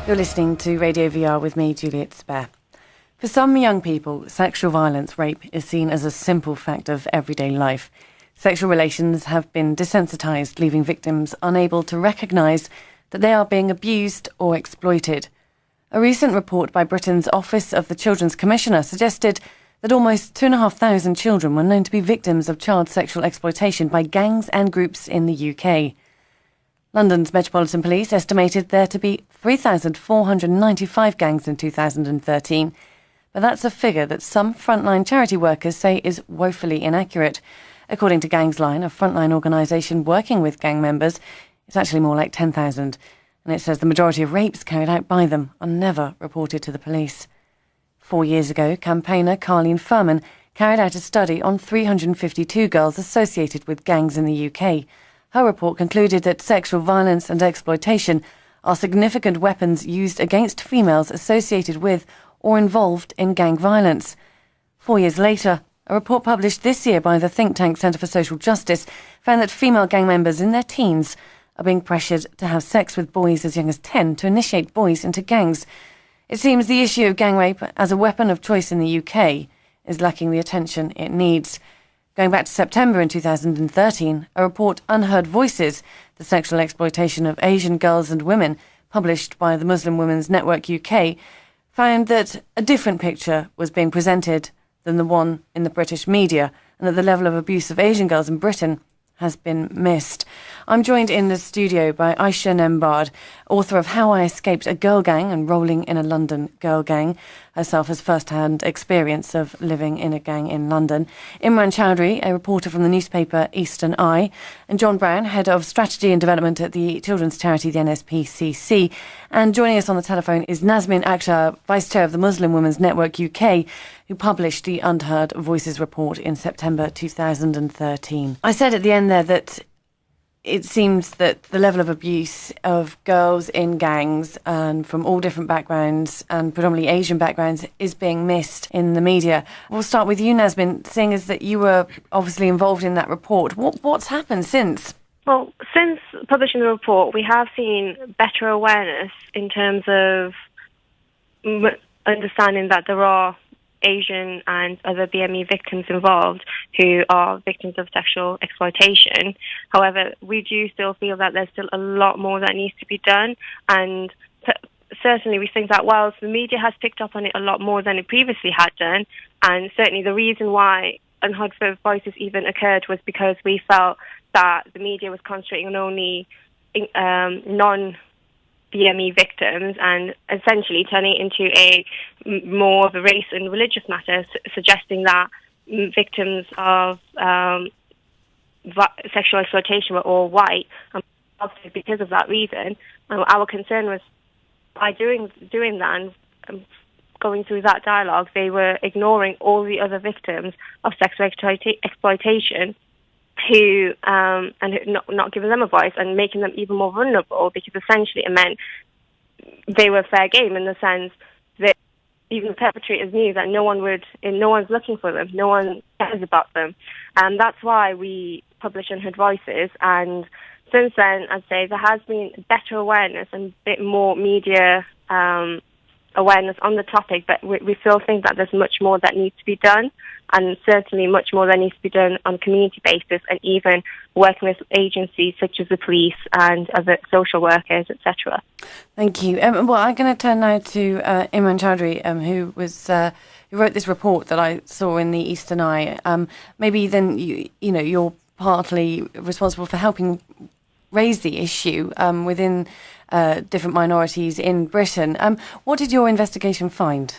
You're listening to Radio VR with me, Juliet Spare. For some young people, sexual violence, rape, is seen as a simple fact of everyday life. Sexual relations have been desensitised, leaving victims unable to recognise that they are being abused or exploited. A recent report by Britain's Office of the Children's Commissioner suggested that almost 2,500 children were known to be victims of child sexual exploitation by gangs and groups in the UK. London's Metropolitan Police estimated there to be 3,495 gangs in 2013, but that's a figure that some frontline charity workers say is woefully inaccurate. According to Gangs Line, a frontline organisation working with gang members, it's actually more like 10,000, and it says the majority of rapes carried out by them are never reported to the police. 4 years ago, campaigner Carleen Furman carried out a study on 352 girls associated with gangs in the UK. Her report concluded that sexual violence and exploitation are significant weapons used against females associated with or involved in gang violence. 4 years later, a report published this year by the think tank Centre for Social Justice found that female gang members in their teens are being pressured to have sex with boys as young as 10 to initiate boys into gangs. It seems the issue of gang rape as a weapon of choice in the UK is lacking the attention it needs. Going back to September in 2013, a report, Unheard Voices, the sexual exploitation of Asian girls and women, published by the Muslim Women's Network UK, found that a different picture was being presented than the one in the British media, and that the level of abuse of Asian girls in Britain has been missed. I'm joined in the studio by Aisha Nembard, author of How I Escaped a Girl Gang and Rolling in a London Girl Gang, herself has first-hand experience of living in a gang in London. Imran Chowdhury, a reporter from the newspaper Eastern Eye, and John Brown, head of strategy and development at the children's charity, the NSPCC. And joining us on the telephone is Nazmin Akhtar, vice chair of the Muslim Women's Network UK, who published the Unheard Voices report in September 2013. I said at the end there that it seems that the level of abuse of girls in gangs and from all different backgrounds and predominantly Asian backgrounds is being missed in the media. We'll start with you, Nazmin, seeing as that you were obviously involved in that report. What's happened since? Well, since publishing the report, we have seen better awareness in terms of understanding that there are Asian and other BME victims involved who are victims of sexual exploitation. However, we do still feel that there's still a lot more that needs to be done, and certainly we think that whilst the media has picked up on it a lot more than it previously had done, and certainly the reason why Unheard Voices even occurred was because we felt that the media was concentrating on only non-BME victims and essentially turning it into a more of a race and religious matter, suggesting that victims of sexual exploitation were all white. And because of that reason, our concern was by doing that and going through that dialogue, they were ignoring all the other victims of sexual exploitation who not giving them a voice and making them even more vulnerable, because essentially it meant they were fair game in the sense that even the perpetrators knew that no one's looking for them, no one cares about them. And that's why we publish Unheard Voices. And since then, I'd say there has been better awareness and a bit more media awareness on the topic, but we still think that there's much more that needs to be done, and certainly much more that needs to be done on a community basis, and even working with agencies such as the police and other social workers, etc. Thank you. Well, I'm going to turn now to Imran Chowdhury, who wrote this report that I saw in the Eastern Eye. Maybe then you're partly responsible for helping raise the issue within different minorities in Britain. What did your investigation find?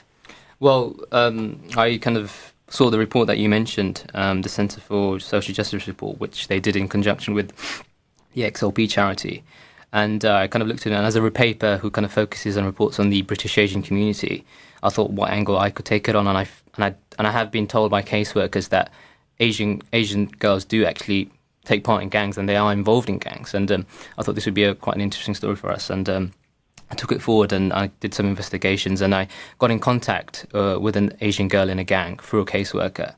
Well, I kind of saw the report that you mentioned, the Centre for Social Justice report, which they did in conjunction with the XLP charity. And I kind of looked at it, and as a paper who kind of focuses on reports on the British Asian community, I thought what angle I could take it on, and I have been told by caseworkers that Asian girls do actually take part in gangs, and they are involved in gangs. And I thought this would be quite an interesting story for us. And I took it forward, and I did some investigations, and I got in contact with an Asian girl in a gang through a caseworker.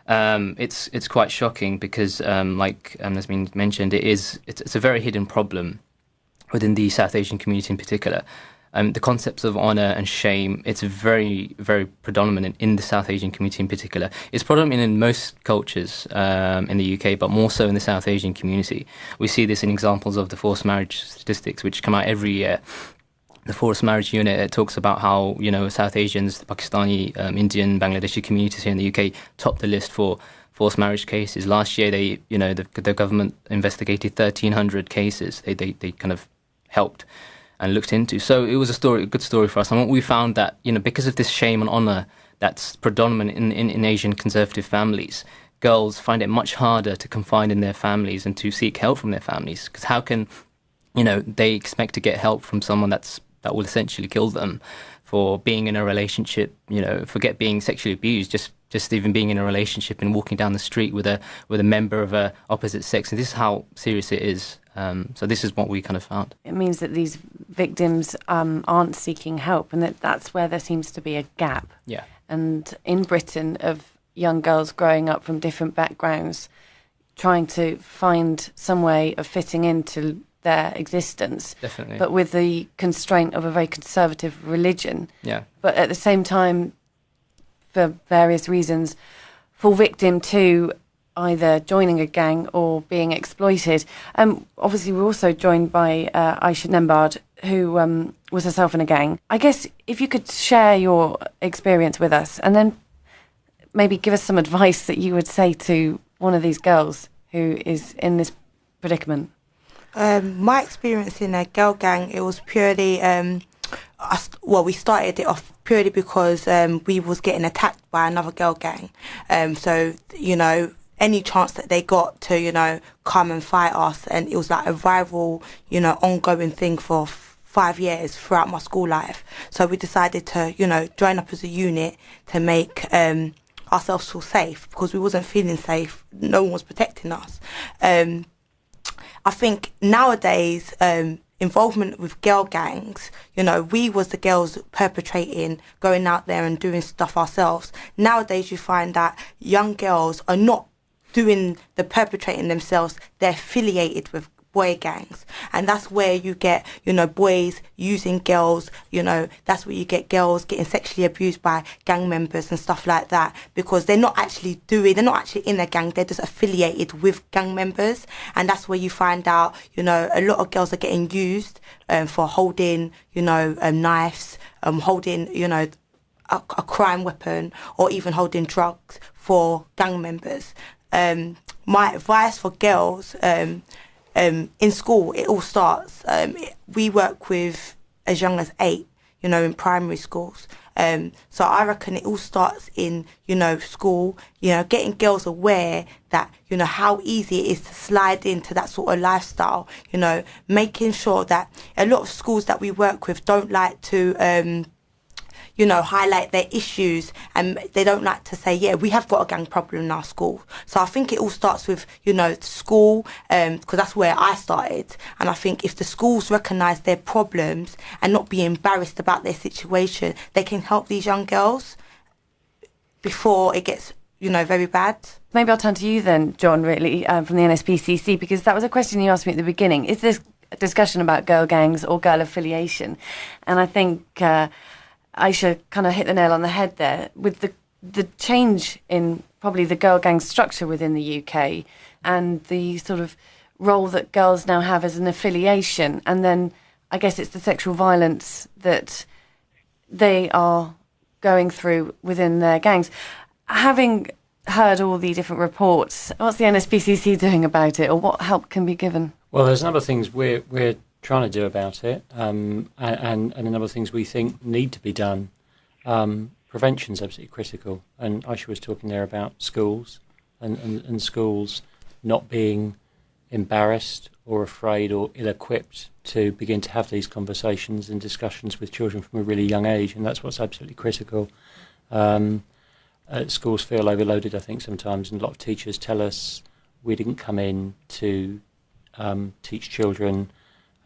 It's quite shocking because, like has been mentioned, it's a very hidden problem within the South Asian community in particular. The concepts of honour and shame, it's very, very predominant in the South Asian community in particular. It's predominant in most cultures in the UK, but more so in the South Asian community. We see this in examples of the forced marriage statistics, which come out every year. The forced marriage unit, it talks about how, South Asians, the Pakistani, Indian, Bangladeshi communities here in the UK top the list for forced marriage cases. Last year, the government investigated 1,300 cases. They kind of helped and looked into. So it was a good story for us. And what we found that, because of this shame and honour that's predominant in Asian conservative families, girls find it much harder to confide in their families and to seek help from their families. Because how can, they expect to get help from someone that will essentially kill them for being in a relationship, forget being sexually abused, just even being in a relationship and walking down the street with a member of a opposite sex. And this is how serious it is. So this is what we kind of found. It means that these victims aren't seeking help, and that's where there seems to be a gap. Yeah. And in Britain, of young girls growing up from different backgrounds, trying to find some way of fitting into their existence. Definitely. But with the constraint of a very conservative religion. Yeah. But at the same time, for various reasons, fall victim to either joining a gang or being exploited. Obviously, we're also joined by Aisha Nembard, who was herself in a gang. I guess if you could share your experience with us and then maybe give us some advice that you would say to one of these girls who is in this predicament. My experience in a girl gang, it was purely... we started it off purely because we was getting attacked by another girl gang. So, any chance that they got to, come and fight us, and it was like a rival, ongoing thing for 5 years throughout my school life. So we decided to, join up as a unit to make ourselves feel safe, because we wasn't feeling safe. No one was protecting us. I think nowadays, involvement with girl gangs, we was the girls perpetrating, going out there and doing stuff ourselves. Nowadays, you find that young girls are not doing the perpetrating themselves. They're affiliated with boy gangs, and that's where you get boys using girls. That's where you get girls getting sexually abused by gang members and stuff like that, because they're not actually in a gang, they're just affiliated with gang members. And that's where you find out a lot of girls are getting used for holding knives, holding a crime weapon, or even holding drugs for gang members. My advice for girls, in school, it all starts. We work with as young as 8, in primary schools. So I reckon it all starts in, school, getting girls aware that, how easy it is to slide into that sort of lifestyle, making sure that a lot of schools that we work with don't like to, highlight their issues, and they don't like to say, yeah, we have got a gang problem in our school. So I think it all starts with, school, because that's where I started. And I think if the schools recognise their problems and not be embarrassed about their situation, they can help these young girls before it gets, very bad. Maybe I'll turn to you then, John, really, from the NSPCC, because that was a question you asked me at the beginning. Is this a discussion about girl gangs or girl affiliation? And I think... Aisha kind of hit the nail on the head there with the change in probably the girl gang structure within the UK and the sort of role that girls now have as an affiliation. And then I guess it's the sexual violence that they are going through within their gangs. Having heard all the different reports, what's the NSPCC doing about it, or what help can be given? Well, there's a number of things we're trying to do about it, and a number of things we think need to be done. Prevention is absolutely critical, and Aisha was talking there about schools and schools not being embarrassed or afraid or ill-equipped to begin to have these conversations and discussions with children from a really young age, and that's what's absolutely critical. Schools feel overloaded, I think, sometimes, and a lot of teachers tell us we didn't come in to teach children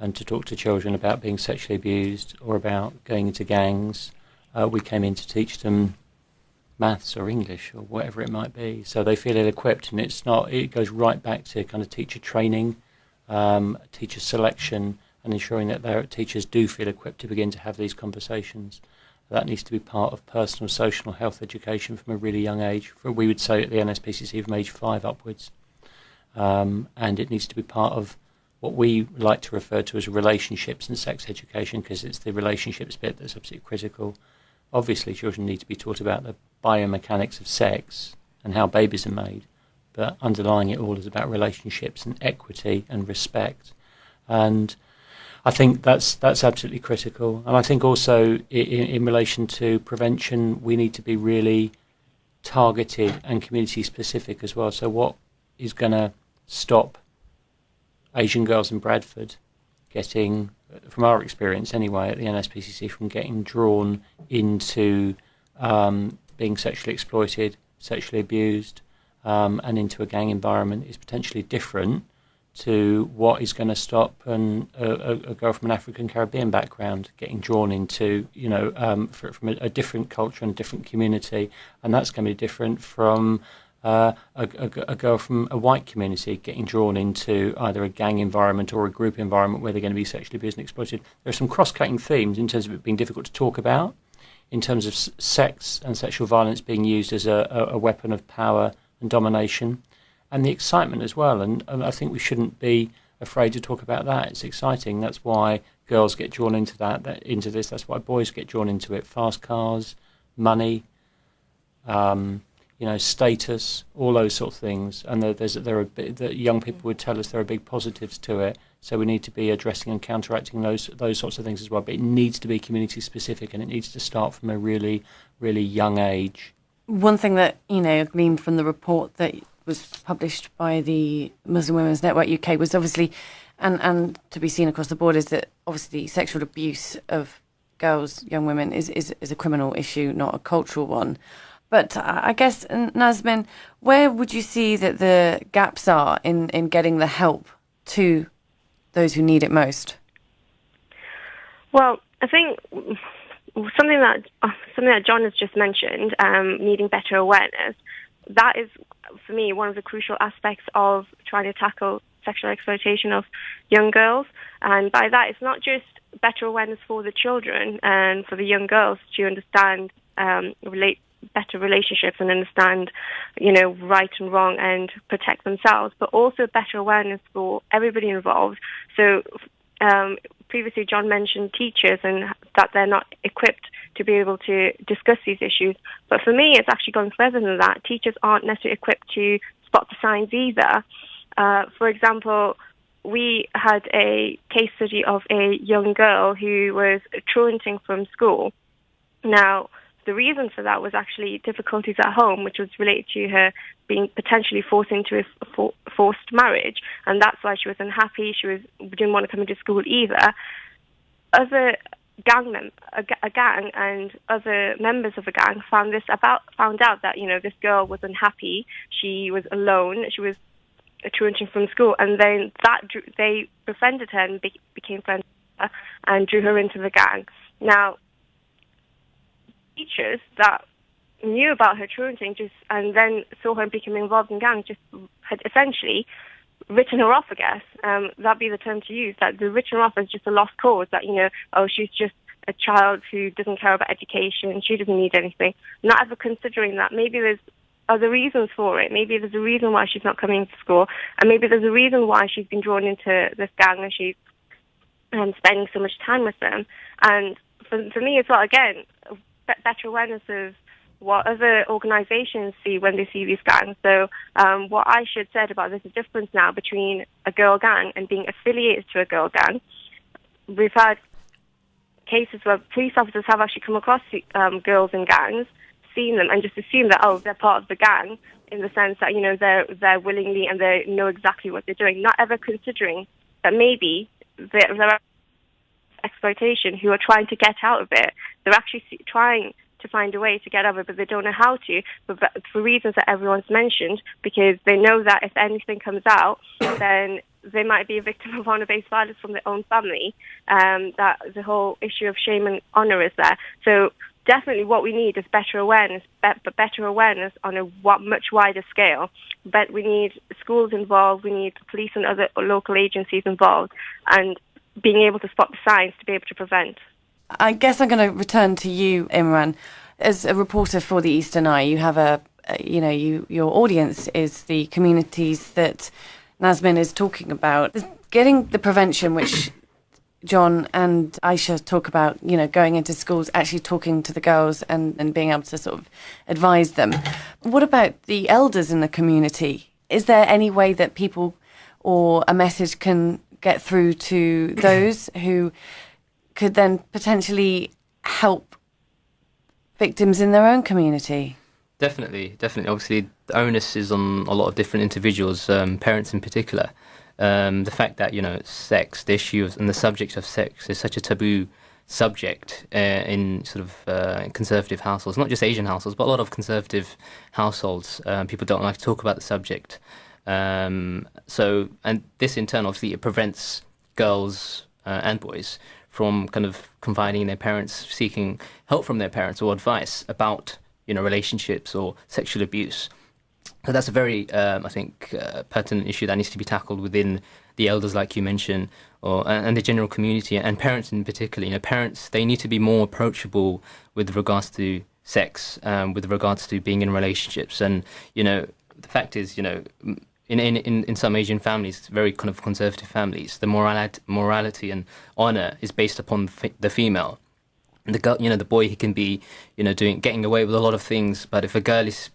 and to talk to children about being sexually abused or about going into gangs. We came in to teach them maths or English or whatever it might be. So they feel ill-equipped, and it goes right back to kind of teacher training, teacher selection, and ensuring that their teachers do feel equipped to begin to have these conversations. That needs to be part of personal, social, health education from a really young age. We would say at the NSPCC from age 5 upwards. And it needs to be part of what we like to refer to as relationships and sex education, because it's the relationships bit that's absolutely critical. Obviously, children need to be taught about the biomechanics of sex and how babies are made, but underlying it all is about relationships and equity and respect. And I think that's absolutely critical. And I think also in relation to prevention, we need to be really targeted and community specific as well. So what is going to stop Asian girls in Bradford getting, from our experience anyway at the NSPCC, from getting drawn into being sexually exploited, sexually abused, and into a gang environment is potentially different to what is going to stop a girl from an African Caribbean background getting drawn into, from a different culture and a different community, and that's going to be different from a girl from a white community getting drawn into either a gang environment or a group environment where they're going to be sexually abused and exploited. There are some cross-cutting themes in terms of it being difficult to talk about, in terms of sex and sexual violence being used as a weapon of power and domination, and the excitement as well. And I think we shouldn't be afraid to talk about that. It's exciting. That's why girls get drawn into into this. That's why boys get drawn into it. Fast cars, money, status, all those sort of things. And that young people would tell us there are big positives to it. So we need to be addressing and counteracting those sorts of things as well. But it needs to be community specific, and it needs to start from a really, really young age. One thing that, I gleaned from the report that was published by the Muslim Women's Network UK was obviously, and to be seen across the board, is that obviously sexual abuse of girls, young women, is a criminal issue, not a cultural one. But I guess, Nazmin, where would you see that the gaps are in getting the help to those who need it most? Well, I think something that John has just mentioned, needing better awareness, that is, for me, one of the crucial aspects of trying to tackle sexual exploitation of young girls. And by that, it's not just better awareness for the children and for the young girls to understand better relationships and understand, right and wrong and protect themselves, but also better awareness for everybody involved. So previously John mentioned teachers and that they're not equipped to be able to discuss these issues. But for me, it's actually going further than that. Teachers aren't necessarily equipped to spot the signs either. For example, we had a case study of a young girl who was truanting from school. Now, the reason for that was actually difficulties at home, which was related to her being potentially forced into a forced marriage, and that's why she was unhappy. She didn't want to come into school either. Other a gang and other members of a gang found out that this girl was unhappy. She was alone. She was truanting from school, and then they befriended her and became friends with her and drew her into the gang. Now, teachers that knew about her truanting and then saw her become involved in gangs just had essentially written her off, I guess. That'd be the term to use, that the written her off as just a lost cause, that, she's just a child who doesn't care about education, she doesn't need anything. Not ever considering that maybe there's other reasons for it. Maybe there's a reason why she's not coming to school, and maybe there's a reason why she's been drawn into this gang and she's spending so much time with them. And for me as well, again, better awareness of what other organisations see when they see these gangs. So what I should said about there's a difference now between a girl gang and being affiliated to a girl gang. We've had cases where police officers have actually come across girls in gangs, seen them, and just assume that, they're part of the gang, in the sense that, they're willingly and they know exactly what they're doing, not ever considering that maybe they're exploitation who are trying to get out of it. They're actually trying to find a way to get out of it, but they don't know how to, but for reasons that everyone's mentioned, because they know that if anything comes out, then they might be a victim of honour-based violence from their own family. That the whole issue of shame and honour is there. So definitely what we need is better awareness, but better awareness on a much wider scale. But we need schools involved, we need police and other local agencies involved, and being able to spot the signs to be able to prevent. I guess I'm going to return to you, Imran. As a reporter for the Eastern Eye, you have your audience is the communities that Nazmin is talking about. Getting the prevention, which John and Aisha talk about, going into schools, actually talking to the girls and being able to sort of advise them. What about the elders in the community? Is there any way that people or a message can get through to those who could then potentially help victims in their own community? Definitely. Obviously, the onus is on a lot of different individuals, parents in particular. The fact that, sex, the issue and the subject of sex is such a taboo subject in sort of conservative households, not just Asian households, but a lot of conservative households. People don't like to talk about the subject. And this in turn, obviously, it prevents girls and boys from kind of confiding in their parents, seeking help from their parents or advice about, relationships or sexual abuse. So that's a very, I think, pertinent issue that needs to be tackled within the elders, like you mentioned, and the general community, and parents in particular. Parents, they need to be more approachable with regards to sex, with regards to being in relationships. And, the fact is, in some Asian families, very kind of conservative families, the morality and honour is based upon the female. And the girl, the boy, he can be, getting away with a lot of things, but if a girl is,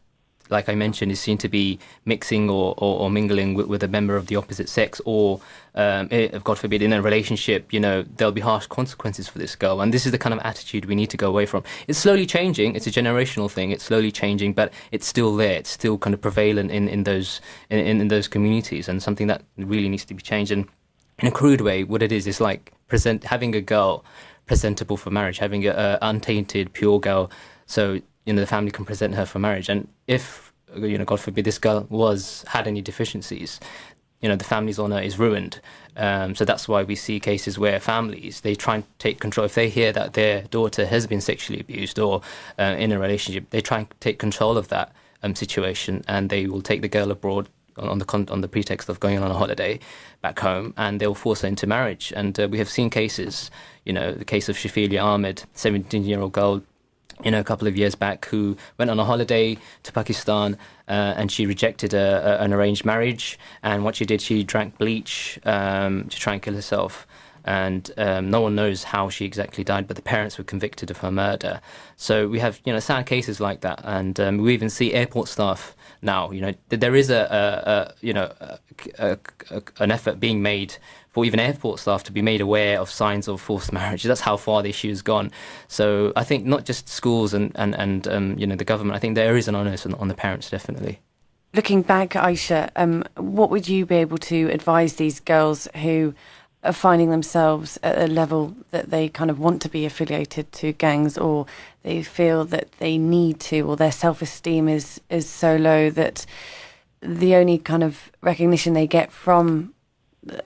like I mentioned, is seen to be mixing or mingling with a member of the opposite sex, or, God forbid, in a relationship, there'll be harsh consequences for this girl. And this is the kind of attitude we need to go away from. It's slowly changing. It's a generational thing. It's slowly changing, but it's still there. It's still kind of prevalent in those communities, and something that really needs to be changed. And in a crude way, what it is like having a girl presentable for marriage, having an untainted, pure girl, so the family can present her for marriage. And if, God forbid, this girl had any deficiencies, the family's honour is ruined. So that's why we see cases where families, they try and take control. If they hear that their daughter has been sexually abused or in a relationship, they try and take control of that situation, and they will take the girl abroad on the pretext of going on a holiday back home, and they'll force her into marriage. And we have seen cases, the case of Shafilia Ahmed, 17-year-old girl, a couple of years back, who went on a holiday to Pakistan, and she rejected an arranged marriage. And what she did, she drank bleach to try and kill herself. And no one knows how she exactly died, but the parents were convicted of her murder. So we have, sad cases like that. And we even see airport staff now. There is an effort being made for even airport staff to be made aware of signs of forced marriage. That's how far the issue has gone. So I think not just schools and the government. I think there is an onus on the parents, definitely. Looking back, Aisha, what would you be able to advise these girls who are finding themselves at a level that they kind of want to be affiliated to gangs, or they feel that they need to, or their self-esteem is so low that the only kind of recognition they get from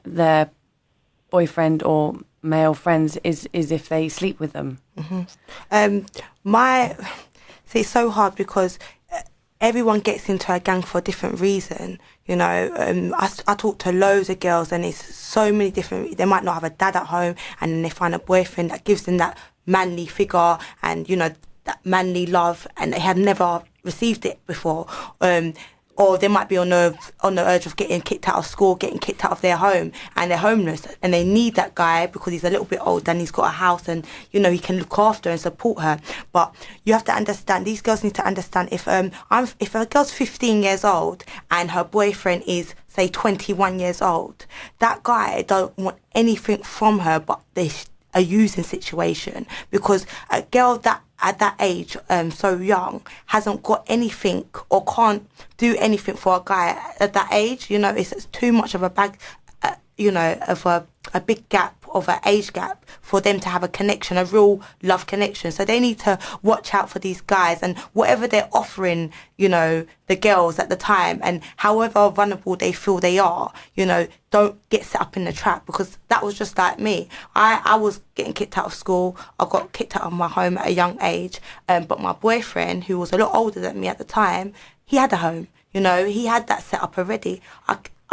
their boyfriend or male friends is if they sleep with them? It's so hard because everyone gets into a gang for a different reason. I talk to loads of girls, and it's so many different. They might not have a dad at home, and then they find a boyfriend that gives them that manly figure and that manly love, and they have never received it before. Or they might be on the urge of getting kicked out of school, getting kicked out of their home, and they're homeless, and they need that guy because he's a little bit old and he's got a house, and he can look after and support her. But you have to understand, these girls need to understand, if a girl's 15 years old and her boyfriend is, say, 21 years old, that guy don't want anything from her but a using situation, because a girl that at that age, so young, hasn't got anything or can't do anything for a guy at that age. It's too much of a a big gap of an age gap for them to have a connection, a real love connection. So they need to watch out for these guys, and whatever they're offering, the girls at the time, and however vulnerable they feel they are, don't get set up in the trap, because that was just like me. I was getting kicked out of school. I got kicked out of my home at a young age. But my boyfriend, who was a lot older than me at the time, he had a home. He had that set up already.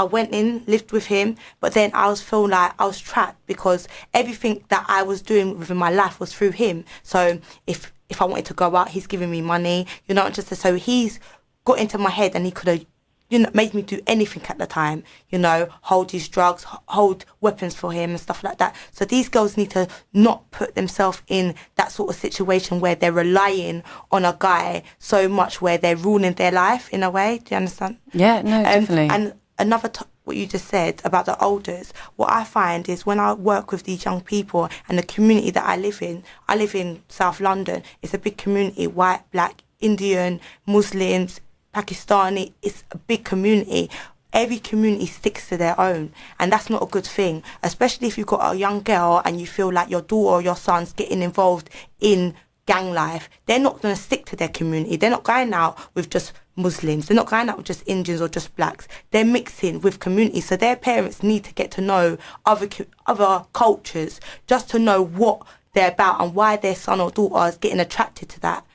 I went in, lived with him, but then I was feeling like I was trapped because everything that I was doing within my life was through him. So if I wanted to go out, he's giving me money, you know, just so he's got into my head and he could have, you know, made me do anything at the time, you know, hold his drugs, hold weapons for him and stuff like that. So these girls need to not put themselves in that sort of situation where they're relying on a guy so much where they're ruining their life in a way. Do you understand? Yeah, no, definitely. And another what you just said about the elders, what I find is when I work with these young people and the community that I live in South London, it's a big community, white, black, Indian, Muslims, Pakistani, it's a big community. Every community sticks to their own, and that's not a good thing, especially if you've got a young girl and you feel like your daughter or your son's getting involved in gang life. They're not going to stick to their community. They're not going out with just Muslims. They're not going out with just Indians or just blacks. They're mixing with communities, so their parents need to get to know other cultures just to know what they're about and why their son or daughter is getting attracted to that.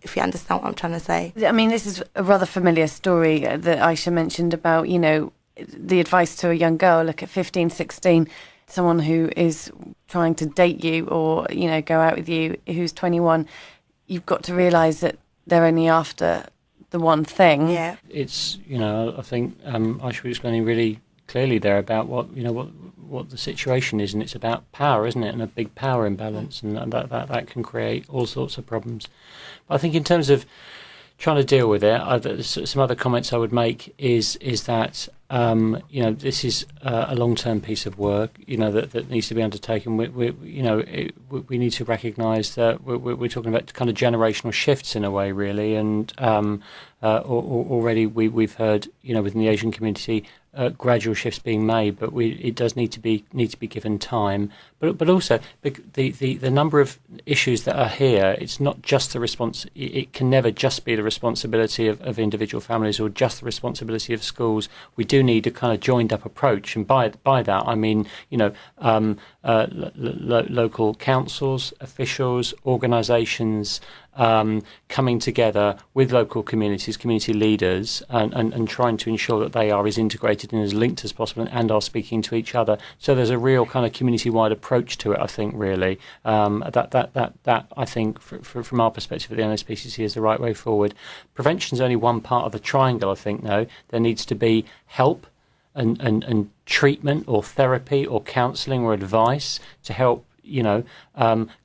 If you understand what I'm trying to say. I mean, this is a rather familiar story that Aisha mentioned about, you know, the advice to a young girl, look at 15, 16, someone who is trying to date you or, you know, go out with you, who's 21, you've got to realise that they're only after the one thing. Yeah. It's, you know, I think Aisha was explaining really clearly there about what the situation is, and it's about power, isn't it, and a big power imbalance, and that can create all sorts of problems. But I think in terms of trying to deal with it, some other comments I would make is that you know, this is a long-term piece of work, you know, that needs to be undertaken. We need to recognise that we're talking about kind of generational shifts in a way, really, and already we've heard, you know, within the Asian community, gradual shifts being made, but it does need to be given time. But also the number of issues that are here, it's not just the response. It can never just be the responsibility of individual families or just the responsibility of schools. We do need a kind of joined up approach, and by that I mean, you know, local councils, officials, organisations. Coming together with local communities, community leaders, and trying to ensure that they are as integrated and as linked as possible and are speaking to each other. So there's a real kind of community-wide approach to it, I think, really. That I think, from our perspective at the NSPCC, is the right way forward. Prevention is only one part of the triangle, I think, though. There needs to be help and treatment or therapy or counselling or advice to help, you know,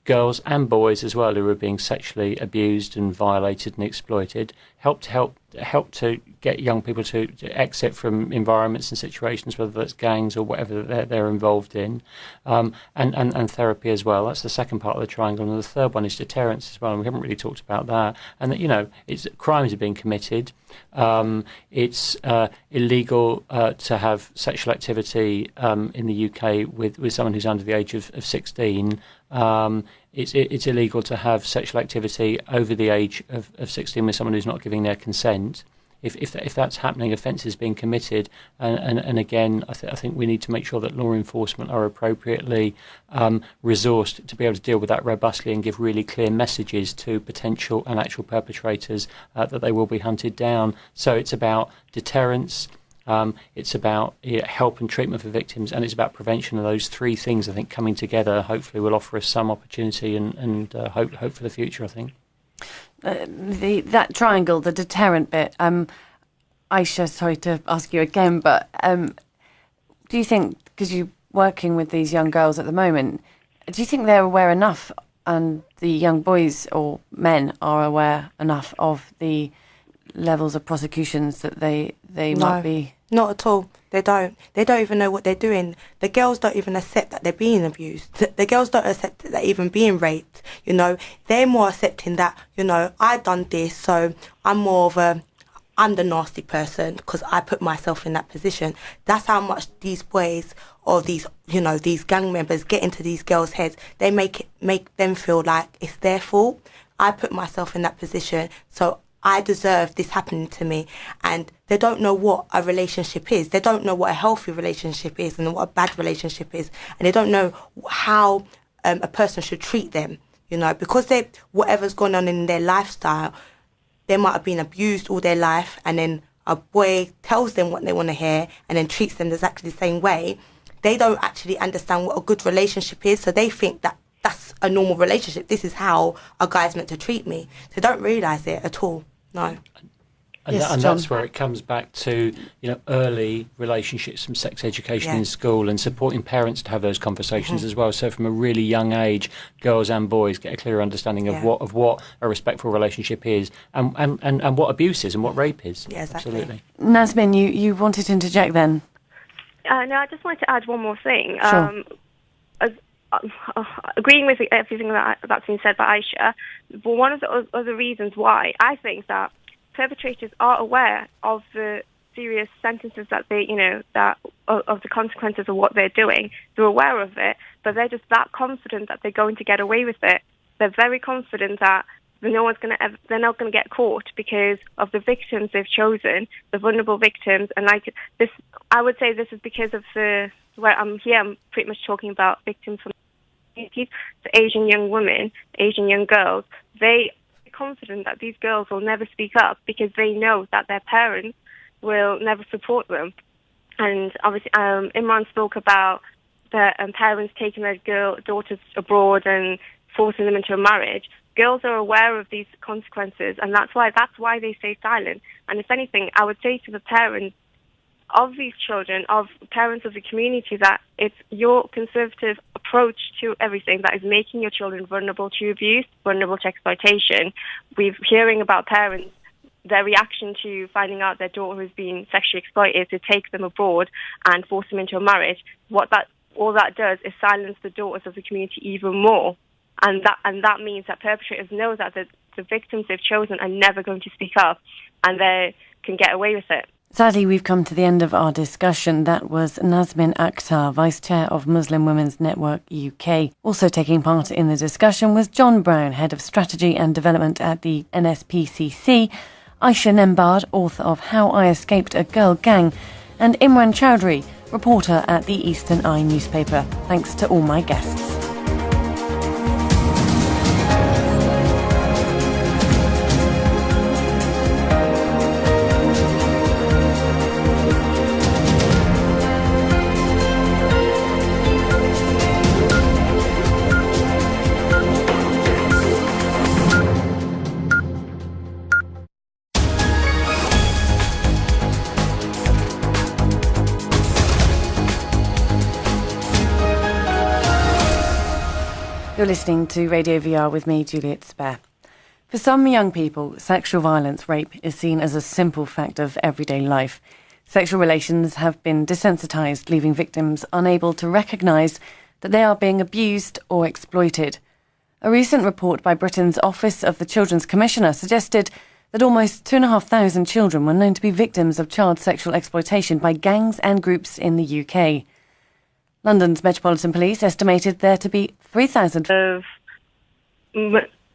girls and boys as well who are being sexually abused and violated and exploited. Help to get young people to exit from environments and situations, whether that's gangs or whatever they're involved in, and therapy as well. That's the second part of the triangle, and the third one is deterrence as well. And we haven't really talked about that. And that, you know, it's crimes are being committed. It's illegal to have sexual activity in the UK with someone who's under the age of 16. It's illegal to have sexual activity over the age of 16 with someone who's not giving their consent. If that's happening, offences being committed, and again, I think we need to make sure that law enforcement are appropriately resourced to be able to deal with that robustly and give really clear messages to potential and actual perpetrators that they will be hunted down. So it's about deterrence. It's about help and treatment for victims, and it's about prevention. Of those three things, I think, coming together, hopefully will offer us some opportunity and hope for the future, I think. That triangle, the deterrent bit, Aisha, sorry to ask you again, but do you think, because you're working with these young girls at the moment, do you think they're aware enough, and the young boys or men are aware enough of the levels of prosecutions that they might be? Not at all. They don't. They don't even know what they're doing. The girls don't even accept that they're being abused. The girls don't accept that they're even being raped. You know, they're more accepting that, you know, I done this, so I'm the nasty person because I put myself in that position. That's how much these boys or these gang members get into these girls' heads. They make them feel like it's their fault. I put myself in that position, so I deserve this happening to me. And they don't know what a relationship is. They don't know what a healthy relationship is and what a bad relationship is. And they don't know how a person should treat them, you know, because whatever's going on in their lifestyle, they might have been abused all their life, and then a boy tells them what they want to hear and then treats them exactly the same way, they don't actually understand what a good relationship is. So they think that that's a normal relationship. This is how a guy's meant to treat me. So don't realise it at all. No. And that's where it comes back to, early relationships and sex education in school, and supporting parents to have those conversations as well. So from a really young age, girls and boys get a clearer understanding of what a respectful relationship is, and what abuse is and what rape is. Yeah, exactly. Absolutely. Nasmin, you wanted to interject then? No, I just wanted to add one more thing. Sure. Agreeing with everything that's been said by Aisha, but one of the other reasons why I think that perpetrators are aware of the serious sentences that they, of the consequences of what they're doing. They're aware of it, but they're just that confident that they're going to get away with it. They're very confident that they're not going to get caught because of the victims they've chosen, the vulnerable victims. And like this, I would say this is because of I'm pretty much talking about victims from communities, the Asian young women, Asian young girls. They confident that these girls will never speak up because they know that their parents will never support them. And obviously, Imran spoke about the parents taking their daughters abroad and forcing them into a marriage. Girls are aware of these consequences, and that's why they stay silent. And if anything, I would say to the parents of these children, of parents of the community, that it's your conservative approach to everything that is making your children vulnerable to abuse, vulnerable to exploitation. We're hearing about parents, their reaction to finding out their daughter has been sexually exploited, is to take them abroad and force them into a marriage. All that does is silence the daughters of the community even more. And that means that perpetrators know that the victims they've chosen are never going to speak up, and they can get away with it. Sadly, we've come to the end of our discussion. That was Nasmin Akhtar, Vice Chair of Muslim Women's Network UK. Also taking part in the discussion was John Brown, Head of Strategy and Development at the NSPCC, Aisha Nembard, author of How I Escaped a Girl Gang, and Imran Chowdhury, reporter at the Eastern Eye newspaper. Thanks to all my guests. You're listening to Radio VR with me, Juliet Spare. For some young people, sexual violence, rape, is seen as a simple fact of everyday life. Sexual relations have been desensitised, leaving victims unable to recognise that they are being abused or exploited. A recent report by Britain's Office of the Children's Commissioner suggested that almost 2,500 children were known to be victims of child sexual exploitation by gangs and groups in the UK. London's Metropolitan Police estimated there to be 3,000 of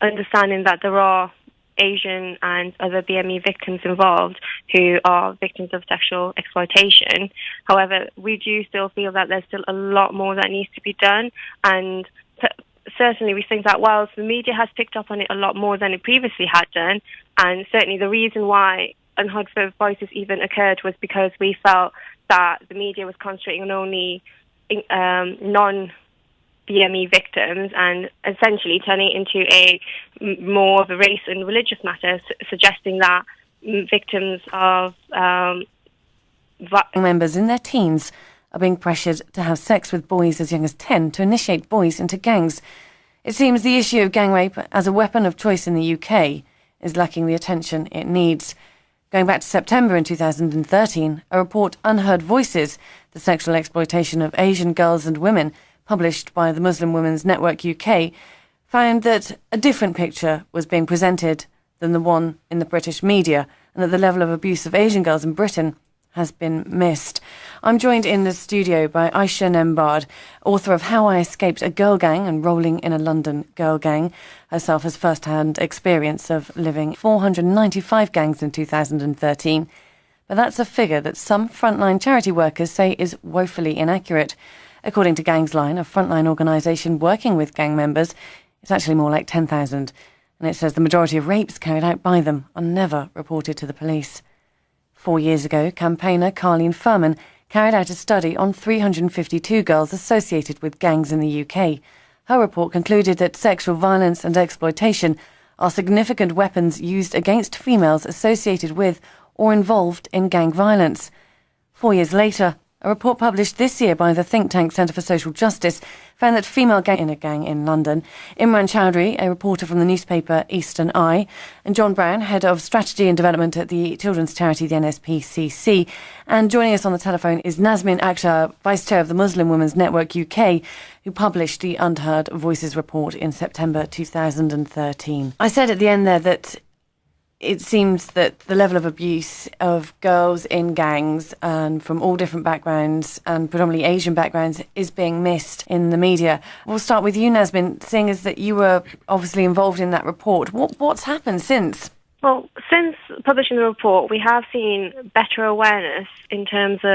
understanding that there are Asian and other BME victims involved who are victims of sexual exploitation. However, we do still feel that there's still a lot more that needs to be done, and certainly we think that whilst the media has picked up on it a lot more than it previously had done, and certainly the reason why Unheard Voices even occurred was because we felt that the media was concentrating on only non-BME victims and essentially turning it into a more of a race and religious matter, suggesting that victims of members in their teens are being pressured to have sex with boys as young as 10 to initiate boys into gangs. It seems the issue of gang rape as a weapon of choice in the UK is lacking the attention it needs. Going back to September in 2013, a report, Unheard Voices, the sexual exploitation of Asian girls and women, published by the Muslim Women's Network UK, found that a different picture was being presented than the one in the British media, and that the level of abuse of Asian girls in Britain has been missed. I'm joined in the studio by Aisha Nembard, author of How I Escaped a Girl Gang and Rolling in a London Girl Gang. Herself has first-hand experience of living 495 gangs in 2013. But that's a figure that some frontline charity workers say is woefully inaccurate. According to Gangs Line, a frontline organisation working with gang members, it's actually more like 10,000. And it says the majority of rapes carried out by them are never reported to the police. 4 years ago, campaigner Carleen Furman carried out a study on 352 girls associated with gangs in the UK. Her report concluded that sexual violence and exploitation are significant weapons used against females associated with or involved in gang violence. 4 years later, a report published this year by the think tank Centre for Social Justice found that female gang in a gang in London, Imran Chowdhury, a reporter from the newspaper Eastern Eye, and John Brown, head of strategy and development at the children's charity, the NSPCC. And joining us on the telephone is Nazmin Akhtar, vice chair of the Muslim Women's Network UK, who published the Unheard Voices report in September 2013. I said at the end there that it seems that the level of abuse of girls in gangs and from all different backgrounds and predominantly Asian backgrounds is being missed in the media. We'll start with you, Nazmin, seeing as that you were obviously involved in that report. What's happened since? Well, since publishing the report, we have seen better awareness in terms of